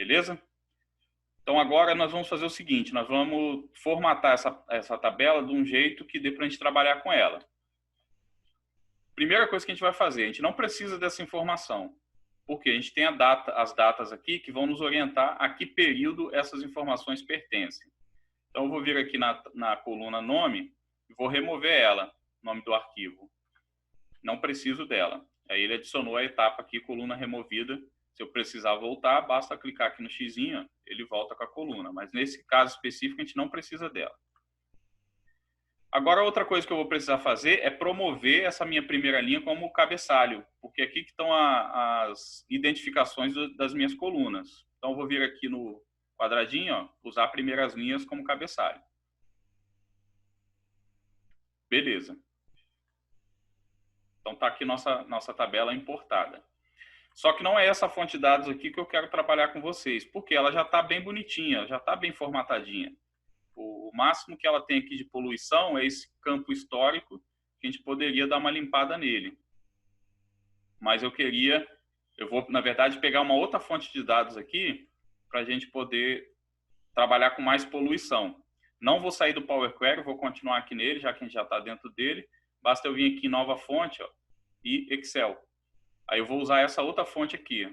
beleza? Então agora nós vamos fazer o seguinte, nós vamos formatar essa tabela de um jeito que dê para a gente trabalhar com ela. Primeira coisa que a gente vai fazer, a gente não precisa dessa informação, porque a gente tem as datas aqui que vão nos orientar a que período essas informações pertencem. Então eu vou vir aqui na coluna nome e vou remover ela, nome do arquivo. Não preciso dela. Aí ele adicionou a etapa aqui, coluna removida. Se eu precisar voltar, basta clicar aqui no xizinho, ele volta com a coluna. Mas nesse caso específico, a gente não precisa dela. Agora, outra coisa que eu vou precisar fazer é promover essa minha primeira linha como cabeçalho, porque aqui que estão as identificações das minhas colunas. Então, eu vou vir aqui no quadradinho, ó, usar primeiras linhas como cabeçalho. Beleza. Então, está aqui nossa tabela importada. Só que não é essa fonte de dados aqui que eu quero trabalhar com vocês, porque ela já está bem bonitinha, já está bem formatadinha. O máximo que ela tem aqui de poluição é esse campo histórico, que a gente poderia dar uma limpada nele. Mas eu vou, na verdade, pegar uma outra fonte de dados aqui, para a gente poder trabalhar com mais poluição. Não vou sair do Power Query, vou continuar aqui nele, já que a gente já está dentro dele. Basta eu vir aqui em nova fonte, ó, e Excel. Aí eu vou usar essa outra fonte aqui,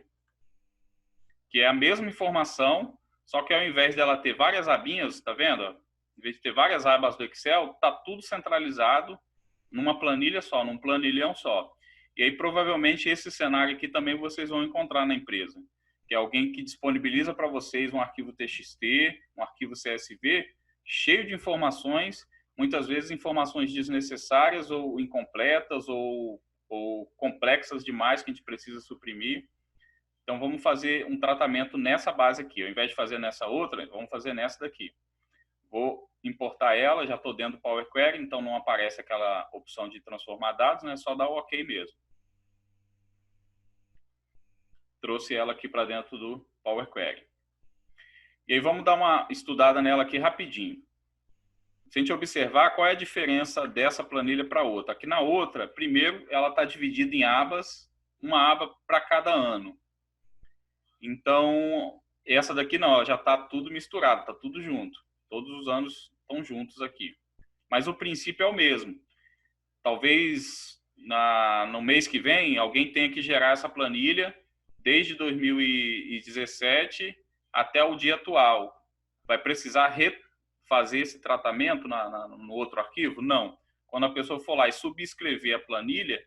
que é a mesma informação, só que ao invés dela ter várias abinhas, tá vendo? Em vez de ter várias abas do Excel, tá tudo centralizado numa planilha só, num planilhão só. E aí provavelmente esse cenário aqui também vocês vão encontrar na empresa, que é alguém que disponibiliza para vocês um arquivo TXT, um arquivo CSV, cheio de informações, muitas vezes informações desnecessárias ou incompletas ou complexas demais que a gente precisa suprimir. Então, vamos fazer um tratamento nessa base aqui. Ao invés de fazer nessa outra, vamos fazer nessa daqui. Vou importar ela, já estou dentro do Power Query, então não aparece aquela opção de transformar dados, né? Só dar o OK mesmo. Trouxe ela aqui para dentro do Power Query. E aí vamos dar uma estudada nela aqui rapidinho. Se a gente observar qual é a diferença dessa planilha para outra. Aqui na outra, primeiro, ela está dividida em abas, uma aba para cada ano. Então, essa daqui não, já está tudo misturado, está tudo junto. Todos os anos estão juntos aqui. Mas o princípio é o mesmo. Talvez no mês que vem, alguém tenha que gerar essa planilha desde 2017 até o dia atual. Vai precisar refazer esse tratamento no outro arquivo? Não. Quando a pessoa for lá e subscrever a planilha,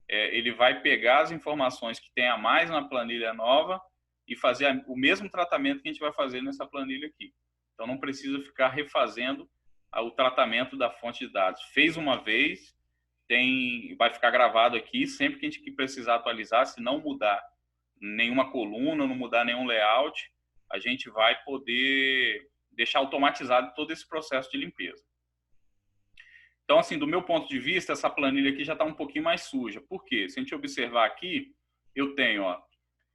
ele vai pegar as informações que tem a mais na planilha nova e fazer o mesmo tratamento que a gente vai fazer nessa planilha aqui. Então, não precisa ficar refazendo o tratamento da fonte de dados. Fez uma vez, vai ficar gravado aqui, sempre que a gente precisar atualizar, se não mudar nenhuma coluna, não mudar nenhum layout, a gente vai poder deixar automatizado todo esse processo de limpeza. Então, assim, do meu ponto de vista, essa planilha aqui já está um pouquinho mais suja. Por quê? Se a gente observar aqui, eu tenho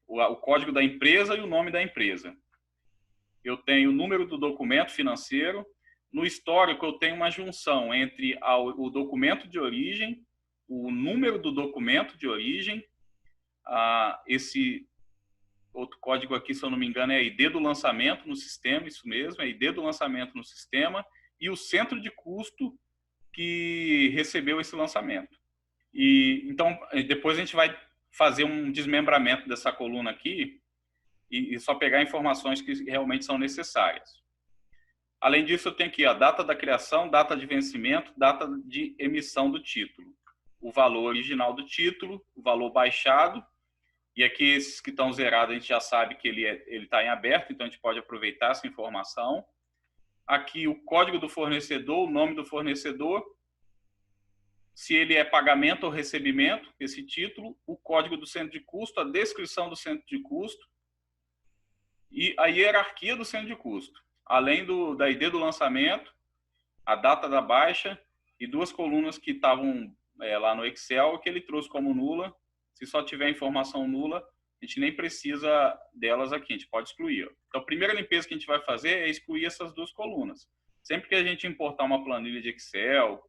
o código da empresa e o nome da empresa. Eu tenho o número do documento financeiro. No histórico, eu tenho uma junção entre o documento de origem, o número do documento de origem, esse outro código aqui, se eu não me engano, é ID do lançamento no sistema, isso mesmo, é ID do lançamento no sistema, e o centro de custo que recebeu esse lançamento. Então, depois a gente vai fazer um desmembramento dessa coluna aqui e só pegar informações que realmente são necessárias. Além disso, eu tenho aqui a data da criação, data de vencimento, data de emissão do título, o valor original do título, o valor baixado, e aqui esses que estão zerados a gente já sabe que ele está em aberto, então a gente pode aproveitar essa informação. Aqui o código do fornecedor, o nome do fornecedor, se ele é pagamento ou recebimento, esse título, o código do centro de custo, a descrição do centro de custo e a hierarquia do centro de custo, além da ID do lançamento, a data da baixa e duas colunas que estavam lá no Excel que ele trouxe como nula. Se só tiver informação nula, a gente nem precisa delas aqui, a gente pode excluir. Então, a primeira limpeza que a gente vai fazer é excluir essas duas colunas. Sempre que a gente importar uma planilha de Excel,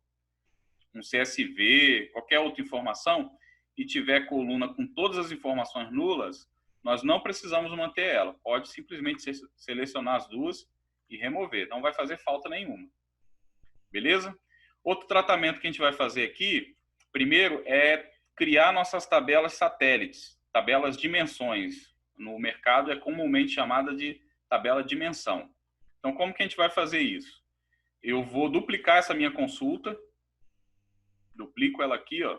um CSV, qualquer outra informação, e tiver coluna com todas as informações nulas, nós não precisamos manter ela. Pode simplesmente selecionar as duas e remover. Não vai fazer falta nenhuma. Beleza? Outro tratamento que a gente vai fazer aqui, primeiro, é criar nossas tabelas satélites, tabelas dimensões. No mercado é comumente chamada de tabela dimensão. Então, como que a gente vai fazer isso? Eu vou duplicar essa minha consulta, duplico ela aqui, ó,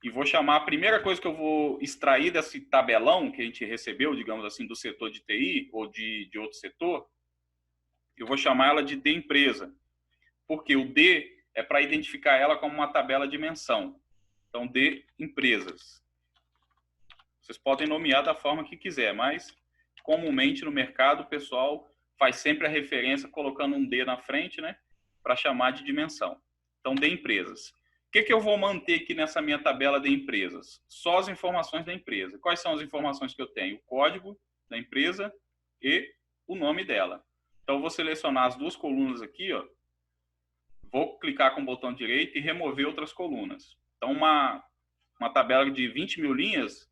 e vou chamar a primeira coisa que eu vou extrair desse tabelão que a gente recebeu, digamos assim, do setor de TI ou de outro setor, eu vou chamar ela de D empresa, porque o D é para identificar ela como uma tabela dimensão. Então, D empresas. Vocês podem nomear da forma que quiser, mas comumente no mercado o pessoal faz sempre a referência colocando um D na frente, né, para chamar de dimensão. Então, D empresas. O que eu vou manter aqui nessa minha tabela de empresas? Só as informações da empresa. Quais são as informações que eu tenho? O código da empresa e o nome dela. Então, eu vou selecionar as duas colunas aqui, ó. Vou clicar com o botão direito e remover outras colunas. Então, uma tabela de 20 mil linhas,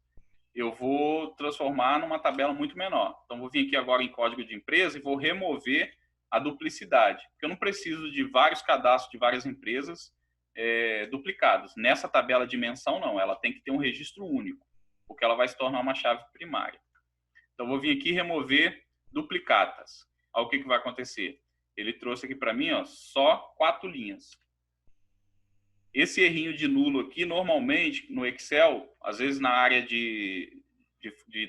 eu vou transformar numa tabela muito menor. Então, vou vir aqui agora em código de empresa e vou remover a duplicidade. Porque eu não preciso de vários cadastros de várias empresas duplicados. Nessa tabela dimensão, não. Ela tem que ter um registro único, porque ela vai se tornar uma chave primária. Então, vou vir aqui e remover duplicatas. Olha o que vai acontecer. Ele trouxe aqui para mim, ó, só 4 linhas. Esse errinho de nulo aqui, normalmente, no Excel, às vezes na área de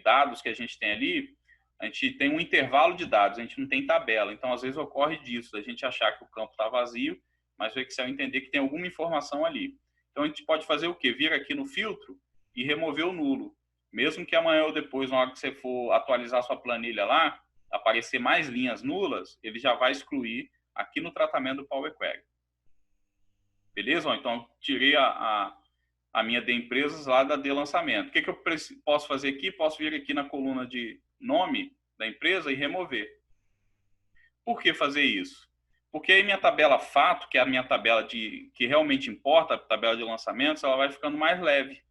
dados que a gente tem ali, a gente tem um intervalo de dados, a gente não tem tabela. Então, às vezes, ocorre disso, a gente achar que o campo está vazio, mas o Excel entender que tem alguma informação ali. Então, a gente pode fazer o quê? Vir aqui no filtro e remover o nulo. Mesmo que amanhã ou depois, na hora que você for atualizar sua planilha lá, aparecer mais linhas nulas, ele já vai excluir aqui no tratamento do Power Query. Beleza? Então, tirei a minha de empresas lá da de lançamento. O que eu posso fazer aqui? Posso vir aqui na coluna de nome da empresa e remover. Por que fazer isso? Porque aí minha tabela fato, que é a minha tabela que realmente importa, a tabela de lançamentos, ela vai ficando mais leve.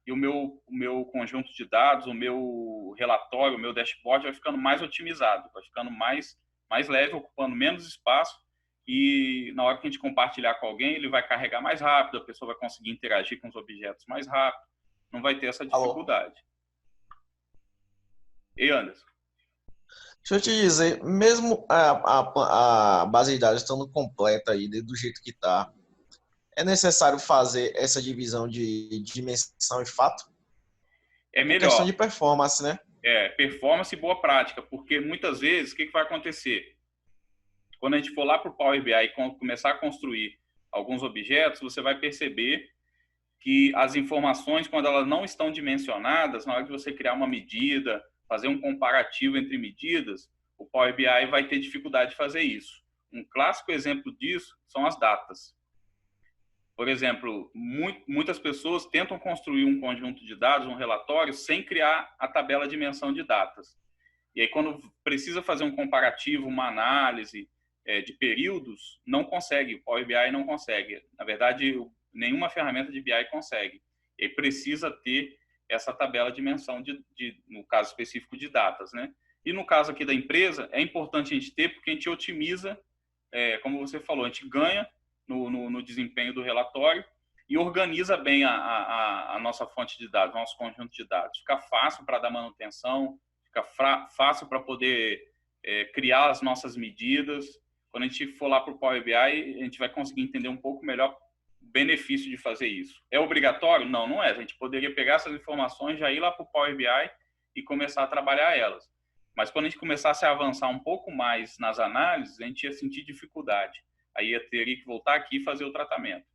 E o meu conjunto de dados, o meu relatório, o meu dashboard vai ficando mais otimizado, vai ficando mais leve, ocupando menos espaço. E na hora que a gente compartilhar com alguém, ele vai carregar mais rápido, a pessoa vai conseguir interagir com os objetos mais rápido, não vai ter essa dificuldade. E Anderson? Deixa eu te dizer, mesmo a base de dados estando completa aí, do jeito que está, é necessário fazer essa divisão de dimensão e fato? É melhor. É questão de performance, né? Performance e boa prática, porque muitas vezes, o que vai acontecer? Quando a gente for lá para o Power BI e começar a construir alguns objetos, você vai perceber que as informações, quando elas não estão dimensionadas, na hora de você criar uma medida, fazer um comparativo entre medidas, o Power BI vai ter dificuldade de fazer isso. Um clássico exemplo disso são as datas. Por exemplo, muitas pessoas tentam construir um conjunto de dados, um relatório, sem criar a tabela dimensão de datas. E aí, quando precisa fazer um comparativo, uma análise de períodos, não consegue, o Power BI não consegue. Na verdade, nenhuma ferramenta de BI consegue. E aí precisa ter essa tabela dimensão, no caso específico, de datas, né? E no caso aqui da empresa, é importante a gente ter, porque a gente otimiza, como você falou, a gente ganha no desempenho do relatório e organiza bem a nossa fonte de dados, nosso conjunto de dados. Fica fácil para dar manutenção, fica fácil para poder criar as nossas medidas. Quando a gente for lá para o Power BI, a gente vai conseguir entender um pouco melhor o benefício de fazer isso. É obrigatório? Não, não é. A gente poderia pegar essas informações, já ir lá para o Power BI e começar a trabalhar elas. Mas quando a gente começasse a avançar um pouco mais nas análises, a gente ia sentir dificuldade. Aí teria que voltar aqui e fazer o tratamento.